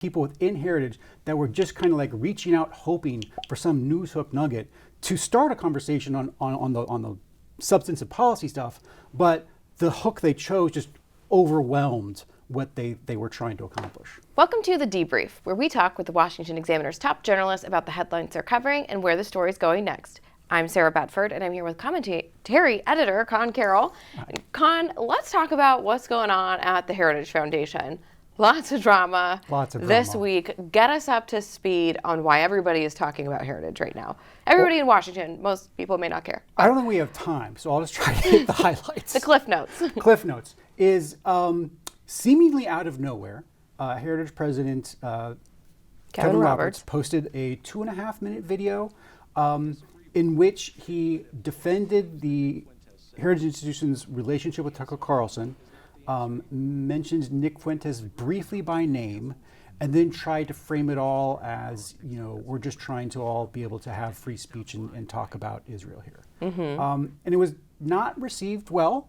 people within Heritage that were just kind of like reaching out, hoping for some news hook nugget to start a conversation on the substance and policy stuff, but the hook they chose just overwhelmed what they were trying to accomplish. Welcome to The Debrief, where we talk with the Washington Examiner's top journalists about the headlines they're covering and where the story's going next. I'm Sarah Bedford, and I'm here with commentary editor Conn Carroll. Conn, let's talk about what's going on at the Heritage Foundation. Lots of drama this week. Get us up to speed on why everybody is talking about Heritage right now. Everybody in Washington, most people may not care. I don't think we have time, so I'll just try to hit the highlights. The Cliff Notes. Cliff Notes is seemingly out of nowhere. Heritage President Kevin Roberts posted a 2.5-minute video in which he defended the Heritage Institution's relationship with Tucker Carlson, mentioned Nick Fuentes briefly by name, and then tried to frame it all as, we're just trying to all be able to have free speech and talk about Israel here. Mm-hmm. And it was not received well,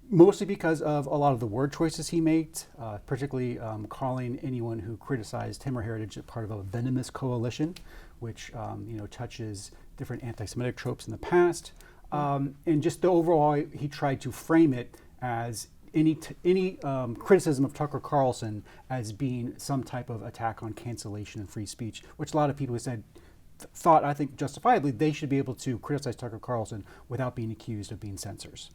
mostly because of a lot of the word choices he made, particularly calling anyone who criticized him or Heritage a part of a venomous coalition, which touches different anti-Semitic tropes in the past. And just the overall, he tried to frame it as any criticism of Tucker Carlson as being some type of attack on cancellation and free speech, which a lot of people thought, I think justifiably, they should be able to criticize Tucker Carlson without being accused of being censors.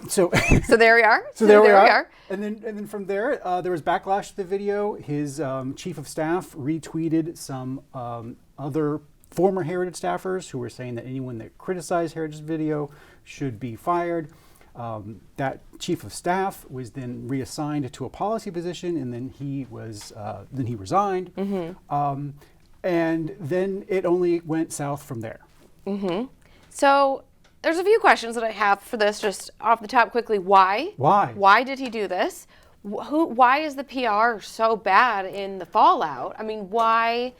So there we are. So there we are. And then from there, there was backlash to the video. His chief of staff retweeted some other former Heritage staffers who were saying that anyone that criticized Heritage's video should be fired. That chief of staff was then reassigned to a policy position, and then he resigned. Mm-hmm. And then it only went south from there. Mm-hmm. So there's a few questions that I have for this, just off the top quickly. Why? Why did he do this? Why is the PR so bad in the fallout? I mean, why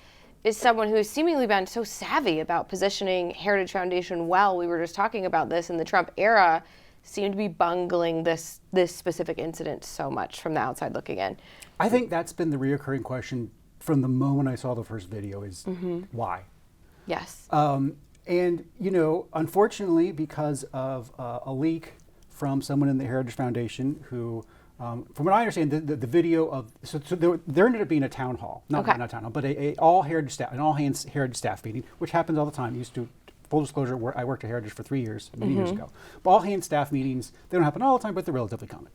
is someone who has seemingly been so savvy about positioning Heritage Foundation well, we were just talking about this in the Trump era, seem to be bungling this specific incident so much from the outside looking in? I think that's been the reoccurring question from the moment I saw the first video is why? Yes. And, unfortunately, because of a leak from someone in the Heritage Foundation who, from what I understand, the video of, so there ended up being a town hall, not a town hall, but an all-hands Heritage staff meeting, which happens all the time. Full disclosure, I worked at Heritage for 3 years, many years ago. But all-hands staff meetings, they don't happen all the time, but they're relatively common.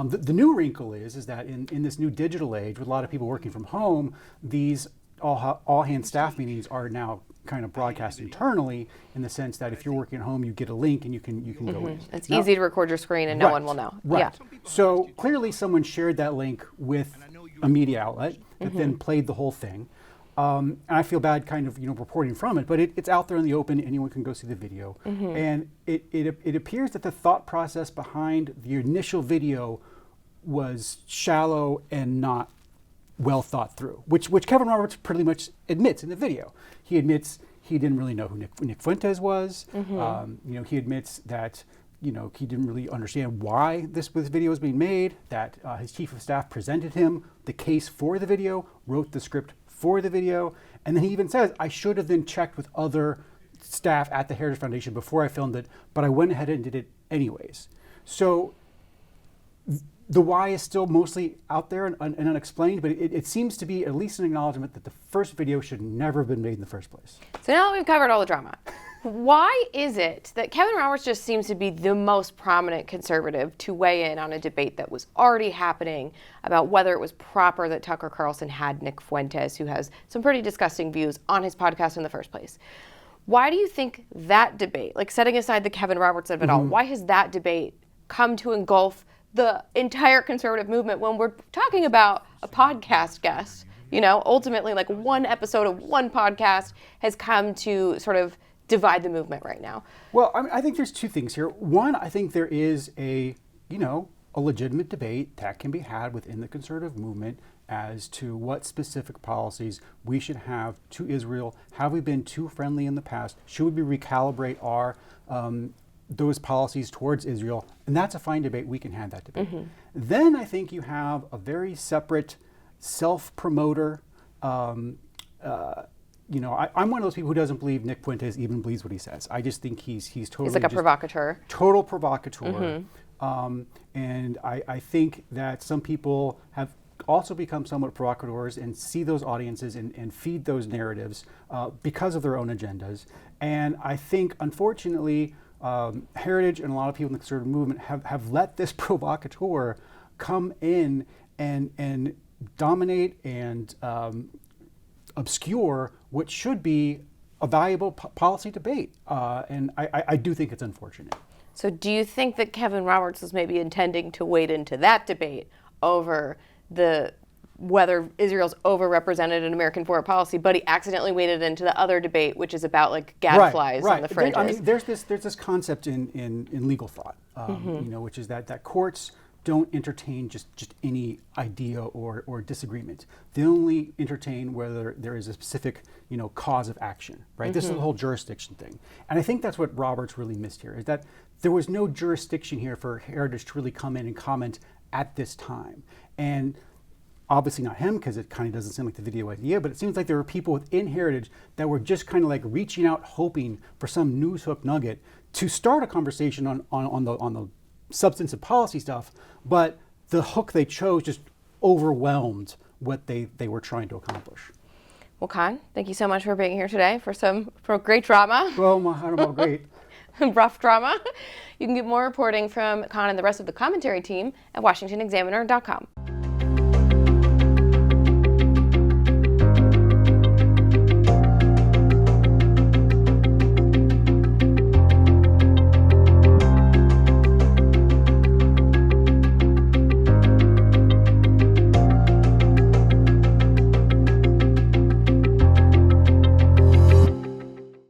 The new wrinkle is that in this new digital age, with a lot of people working from home, these all-hands staff meetings are now kind of broadcast internally, in the sense that if you're working at home, you get a link and you can go in. It's easy to record your screen and no one will know. Right. Yeah. So clearly someone shared that link with a media outlet that then played the whole thing. And I feel bad kind of reporting from it, but it's out there in the open. Anyone can go see the video. And it appears that the thought process behind the initial video was shallow and not well thought through, which Kevin Roberts pretty much admits in the video. He admits he didn't really know who Nick Fuentes was. He admits that he didn't really understand why this video was being made, that his chief of staff presented him the case for the video, wrote the script for the video, and then he even says, I should have then checked with other staff at the Heritage Foundation before I filmed it, but I went ahead and did it anyways. So the why is still mostly out there and unexplained, but it seems to be at least an acknowledgement that the first video should never have been made in the first place. So now that we've covered all the drama, why is it that Kevin Roberts just seems to be the most prominent conservative to weigh in on a debate that was already happening about whether it was proper that Tucker Carlson had Nick Fuentes, who has some pretty disgusting views, on his podcast in the first place? Why do you think that debate, like setting aside the Kevin Roberts of it all, why has that debate come to engulf the entire conservative movement when we're talking about a podcast guest? Ultimately, like one episode of one podcast has come to sort of divide the movement right now. Well, I think there's two things here. One, I think there is a legitimate debate that can be had within the conservative movement as to what specific policies we should have to Israel. Have we been too friendly in the past? Should we recalibrate our those policies towards Israel, and that's a fine debate. We can have that debate. Then I think you have a very separate self-promoter. I'm one of those people who doesn't believe Nick Fuentes even believes what he says. I just think he's totally He's like a provocateur. Total provocateur. And I think that some people have also become somewhat provocateurs and see those audiences and feed those narratives because of their own agendas. And I think, unfortunately, Heritage and a lot of people in the conservative movement have let this provocateur come in and dominate and obscure what should be a valuable policy debate. And I do think it's unfortunate. So do you think that Kevin Roberts was maybe intending to wade into that debate over whether Israel's overrepresented in American foreign policy, but he accidentally waded into the other debate, which is about like gadflies on the fringes? There's this concept in legal thought, which is that courts don't entertain just any idea or disagreement. They only entertain whether there is a specific cause of action. Right. This is the whole jurisdiction thing, and I think that's what Roberts really missed here, is that there was no jurisdiction here for Heritage to really come in and comment at this time. And obviously not him, because it kind of doesn't seem like the video idea, but it seems like there were people within Heritage that were just kind of like reaching out, hoping for some news hook nugget to start a conversation on the substantive policy stuff, but the hook they chose just overwhelmed what they were trying to accomplish. Well, Conn, thank you so much for being here today for great drama. Well, I don't know, great. Rough drama. You can get more reporting from Conn and the rest of the commentary team at washingtonexaminer.com.